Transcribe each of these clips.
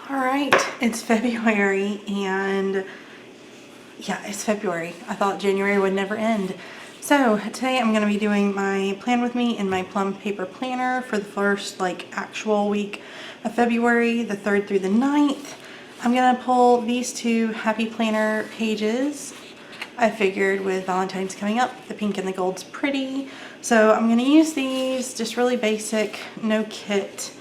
All right, it's February, and yeah, it's February. I thought January would never end. So today I'm going to be doing my plan with me in my Plum paper planner for the first actual week of February, the 3rd through the 9th. I'm going to pull these two happy planner pages. I figured with Valentine's coming up, the pink and the gold's pretty. So I'm going to use these, just really basic, no kit,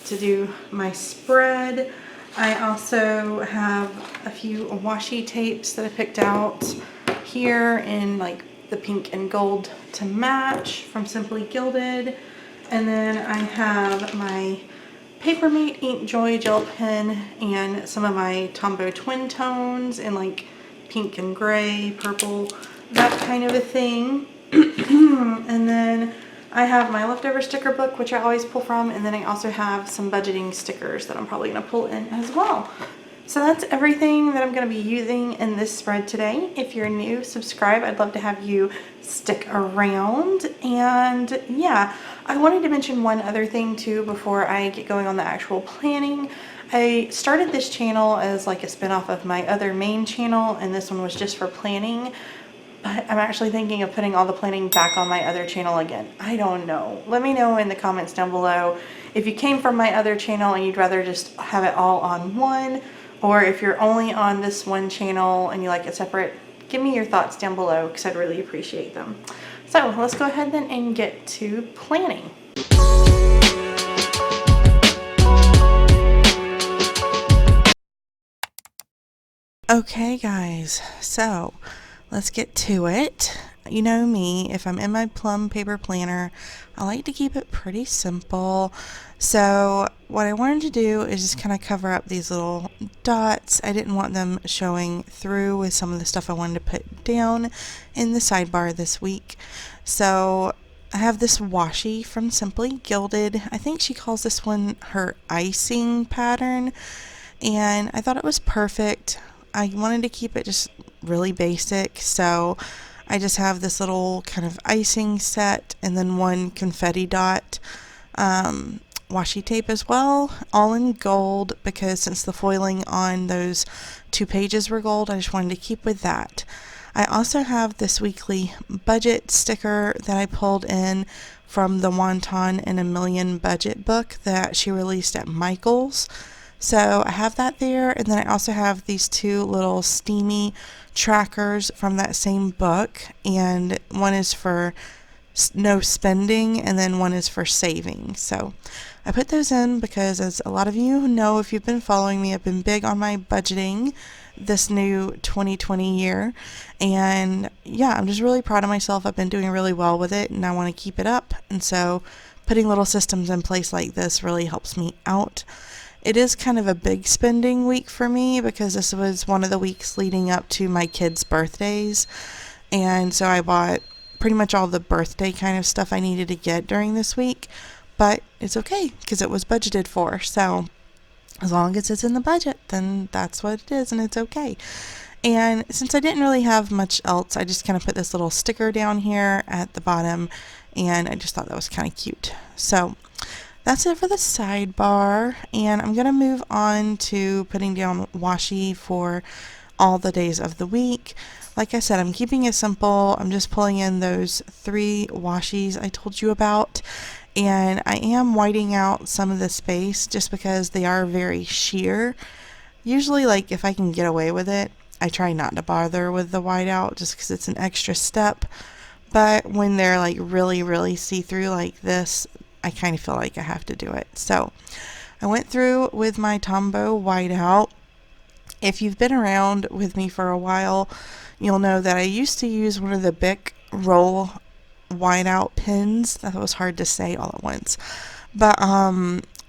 to do my spread. I also have a few washi tapes that I picked out here in the pink and gold to match from Simply Gilded. And then I have my Papermate Ink Joy gel pen and some of my Tombow twin tones in pink and gray, purple, that kind of a thing. And then I have my leftover sticker book, which I always pull from, and then I also have some budgeting stickers that I'm probably going to pull in as well. So that's everything that I'm going to be using in this spread today. If you're new, subscribe. I'd love to have you stick around. And yeah, I wanted to mention one other thing too before I get going on the actual planning. I started this channel as a spinoff of my other main channel, and this one was just for planning. But I'm actually thinking of putting all the planning back on my other channel again. I don't know. Let me know in the comments down below if you came from my other channel and you'd rather just have it all on one, or if you're only on this one channel and you like it separate. Give me your thoughts down below because I'd really appreciate them. So let's go ahead then and get to planning. Okay guys, so let's get to it. You know me, if I'm in my Plum paper planner, I like to keep it pretty simple. So what I wanted to do is just kind of cover up these little dots. I didn't want them showing through with some of the stuff I wanted to put down in the sidebar this week. So I have this washi from Simply Gilded. I think she calls this one her icing pattern, and I thought it was perfect. I wanted to keep it just really basic, so I just have this little kind of icing set and then one confetti dot washi tape as well, all in gold, because since the foiling on those two pages were gold, I just wanted to keep with that. I also have this weekly budget sticker that I pulled in from the Wonton in a Million budget book that she released at Michael's. So I have that there, and then I also have these two little steamy trackers from that same book, and one is for no spending and then one is for saving. So I put those in because, as a lot of you know, if you've been following me, I've been big on my budgeting this new 2020 year, and yeah, I'm just really proud of myself. I've been doing really well with it, and I want to keep it up, and so putting little systems in place like this really helps me out. It is kind of a big spending week for me because this was one of the weeks leading up to my kids' birthdays. And so I bought pretty much all the birthday kind of stuff I needed to get during this week. But it's okay because it was budgeted for. So as long as it's in the budget, then that's what it is and it's okay. And since I didn't really have much else, I just kind of put this little sticker down here at the bottom. And I just thought that was kind of cute. So that's it for the sidebar, and I'm going to move on to putting down washi for all the days of the week. Like I said, I'm keeping it simple. I'm just pulling in those 3 washis I told you about, and I am whiting out some of the space just because they are very sheer. Usually, if I can get away with it, I try not to bother with the whiteout just because it's an extra step. But when they're really, really see-through like this, I kind of feel like I have to do it. So I went through with my Tombow whiteout. If you've been around with me for a while, you'll know that I used to use one of the Bic roll whiteout pens. That was hard to say all at once. But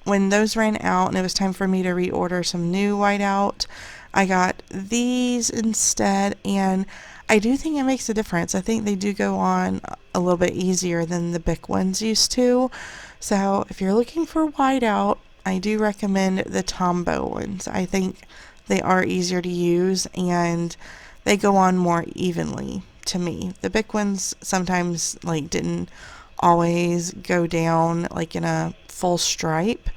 when those ran out and it was time for me to reorder some new whiteout, I got these instead, and I do think it makes a difference. I think they do go on a little bit easier than the Bic ones used to. So if you're looking for whiteout, I do recommend the Tombow ones. I think they are easier to use and they go on more evenly to me. The Bic ones sometimes didn't always go down in a full stripe,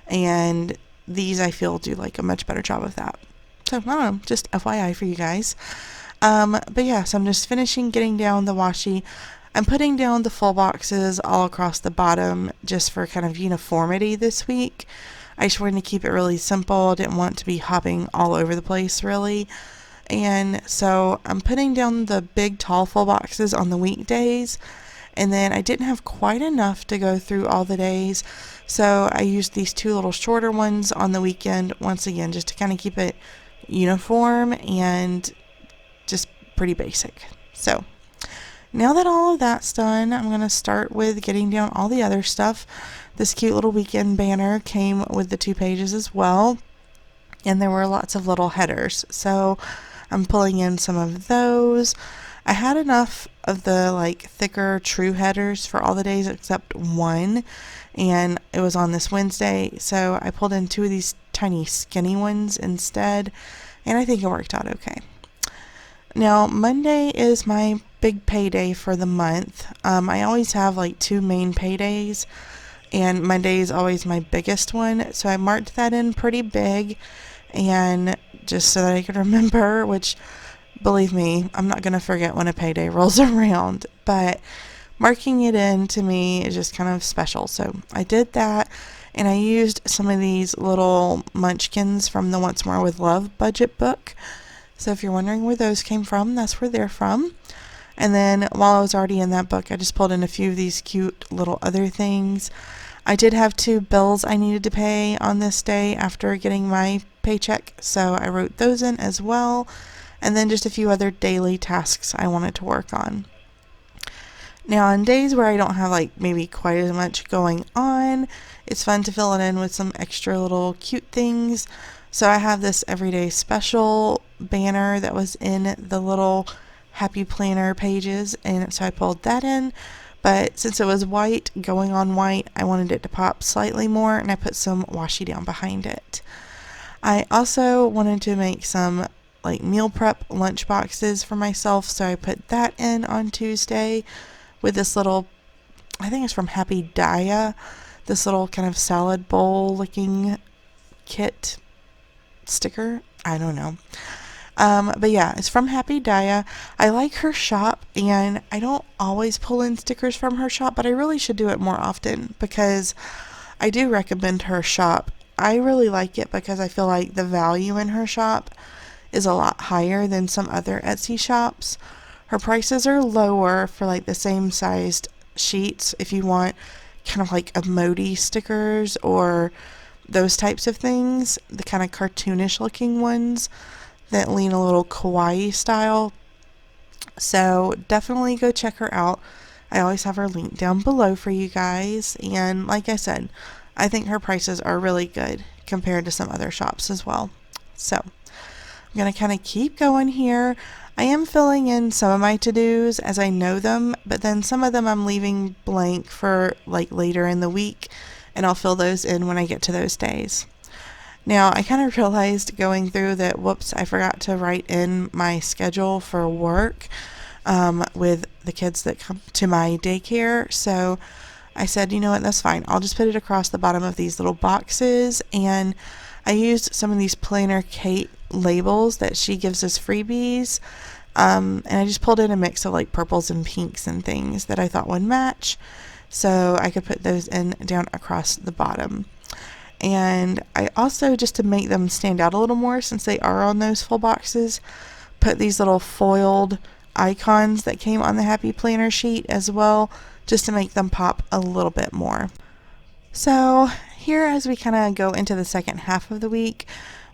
and these I feel do like a much better job of that. So I don't know, just FYI for you guys. But yeah, so I'm just finishing getting down the washi. I'm putting down the full boxes all across the bottom just for kind of uniformity this week. I just wanted to keep it really simple. Didn't want to be hopping all over the place really. And so I'm putting down the big tall full boxes on the weekdays. And then I didn't have quite enough to go through all the days. So I used these two little shorter ones on the weekend, once again, just to kind of keep it uniform and just pretty basic. So now that all of that's done, I'm going to start with getting down all the other stuff. This cute little weekend banner came with the 2 pages as well, and there were lots of little headers. So I'm pulling in some of those. I had enough of the like thicker true headers for all the days except one, and it was on this Wednesday, so I pulled in 2 of these tiny skinny ones instead, and I think it worked out okay. Now, Monday is my big payday for the month. I always have like 2 main paydays, and Monday is always my biggest one, so I marked that in pretty big, and just so that I could remember, which, believe me, I'm not going to forget when a payday rolls around, but marking it in to me is just kind of special. So I did that, and I used some of these little munchkins from the Once More with Love budget book. So if you're wondering where those came from, that's where they're from. And then while I was already in that book, I just pulled in a few of these cute little other things. I did have 2 bills I needed to pay on this day after getting my paycheck, so I wrote those in as well. And then just a few other daily tasks I wanted to work on. Now, on days where I don't have like maybe quite as much going on, it's fun to fill it in with some extra little cute things. So I have this everyday special banner that was in the little happy planner pages, and so I pulled that in. But since it was white, going on white, I wanted it to pop slightly more, and I put some washi down behind it. I also wanted to make some like meal prep lunch boxes for myself, so I put that in on Tuesday with this little, I think it's from Happy Daya, this little kind of salad bowl looking kit sticker. I don't know. But yeah, it's from Happy Daya. I like her shop, and I don't always pull in stickers from her shop, but I really should do it more often because I do recommend her shop. I really like it because I feel like the value in her shop is a lot higher than some other Etsy shops. Her prices are lower for like the same sized sheets if you want kind of like emoji stickers or those types of things, the kind of cartoonish looking ones that lean a little kawaii style. So definitely go check her out. I always have her link down below for you guys, and like I said, I think her prices are really good compared to some other shops as well. So I'm going to kind of keep going here. I am filling in some of my to-dos as I know them, but then some of them I'm leaving blank for like later in the week, and I'll fill those in when I get to those days. Now, I kind of realized going through that, whoops, I forgot to write in my schedule for work with the kids that come to my daycare. So I said, you know what, that's fine. I'll just put it across the bottom of these little boxes. And I used some of these Planner Kate labels that she gives us freebies. And I just pulled in a mix of like purples and pinks and things that I thought would match. So I could put those in down across the bottom. And I also, just to make them stand out a little more since they are on those full boxes, put these little foiled icons that came on the Happy Planner sheet as well, just to make them pop a little bit more. So here, as we kind of go into the second half of the week,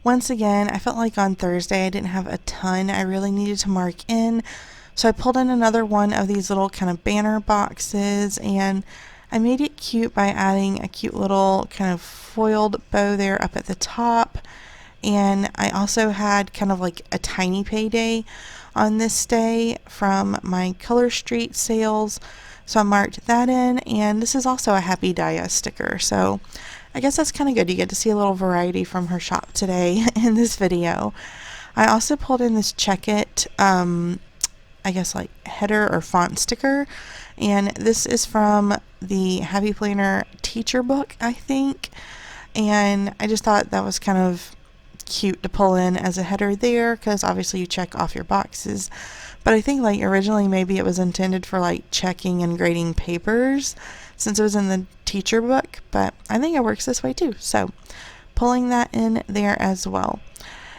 once again, I felt like on Thursday I didn't have a ton I really needed to mark in. So I pulled in another one of these little kind of banner boxes, and I made it cute by adding a cute little kind of foiled bow there up at the top. And I also had kind of like a tiny payday on this day from my Color Street sales. So I marked that in, and this is also a Happy Daya sticker. So I guess that's kind of good. You get to see a little variety from her shop today in this video. I also pulled in this Check It, I guess like header or font sticker. And this is from the Happy Planner teacher book, I think. and I just thought that was kind of cute to pull in as a header there, because obviously you check off your boxes. But I think like originally maybe it was intended for like checking and grading papers since it was in the teacher book, but I think it works this way too. So pulling that in there as well.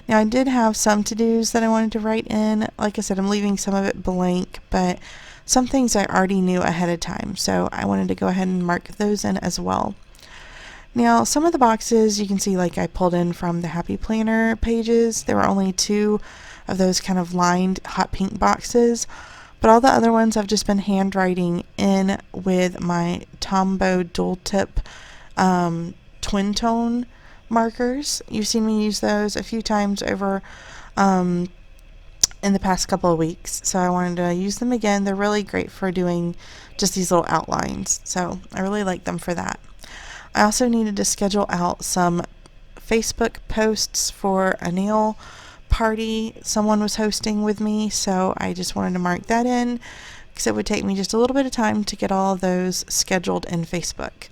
Now I did have some to-dos that I wanted to write in. Like I said, I'm leaving some of it blank, but some things I already knew ahead of time, so I wanted to go ahead and mark those in as well. Now, some of the boxes you can see like I pulled in from the Happy Planner pages. There were only 2 of those kind of lined hot pink boxes, but all the other ones I've just been handwriting in with my Tombow dual tip twin tone markers. You've seen me use those a few times over in the past couple of weeks, so I wanted to use them again. They're really great for doing just these little outlines, so I really like them for that. I also needed to schedule out some Facebook posts for a nail party someone was hosting with me, so I just wanted to mark that in because it would take me just a little bit of time to get all of those scheduled in Facebook.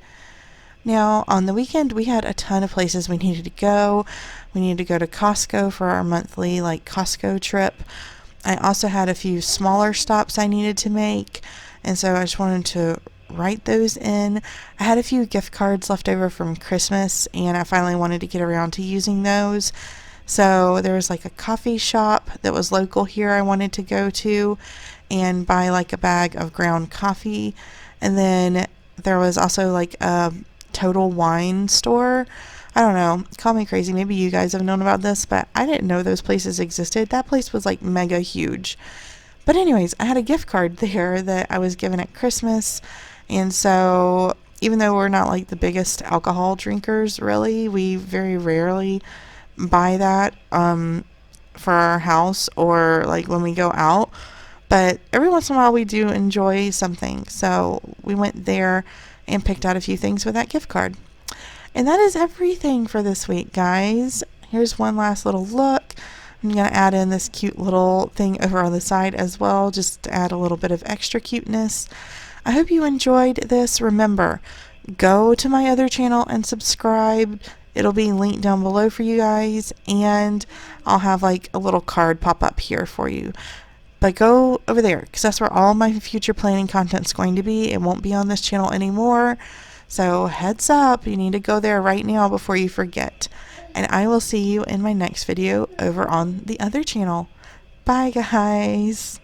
Now, on the weekend, we had a ton of places we needed to go. We needed to go to Costco for our monthly like Costco trip. I also had a few smaller stops I needed to make, and so I just wanted to write those in. I had a few gift cards left over from Christmas, and I finally wanted to get around to using those. So there was like a coffee shop that was local here I wanted to go to and buy like a bag of ground coffee. And then there was also like a Total Wine store. I don't know, call me crazy, maybe you guys have known about this, but I didn't know those places existed. That place was like mega huge. But anyways, I had a gift card there that I was given at Christmas, and so even though we're not like the biggest alcohol drinkers really, we very rarely buy that for our house or like when we go out, but every once in a while we do enjoy something, so we went there and picked out a few things with that gift card. And that is everything for this week, guys. Here's one last little look. I'm going to add in this cute little thing over on the side as well, just to add a little bit of extra cuteness. I hope you enjoyed this. Remember, go to my other channel and subscribe. It'll be linked down below for you guys, and I'll have like a little card pop up here for you. But go over there because that's where all my future planning content's going to be. It won't be on this channel anymore. So heads up, you need to go there right now before you forget. And I will see you in my next video over on the other channel. Bye, guys.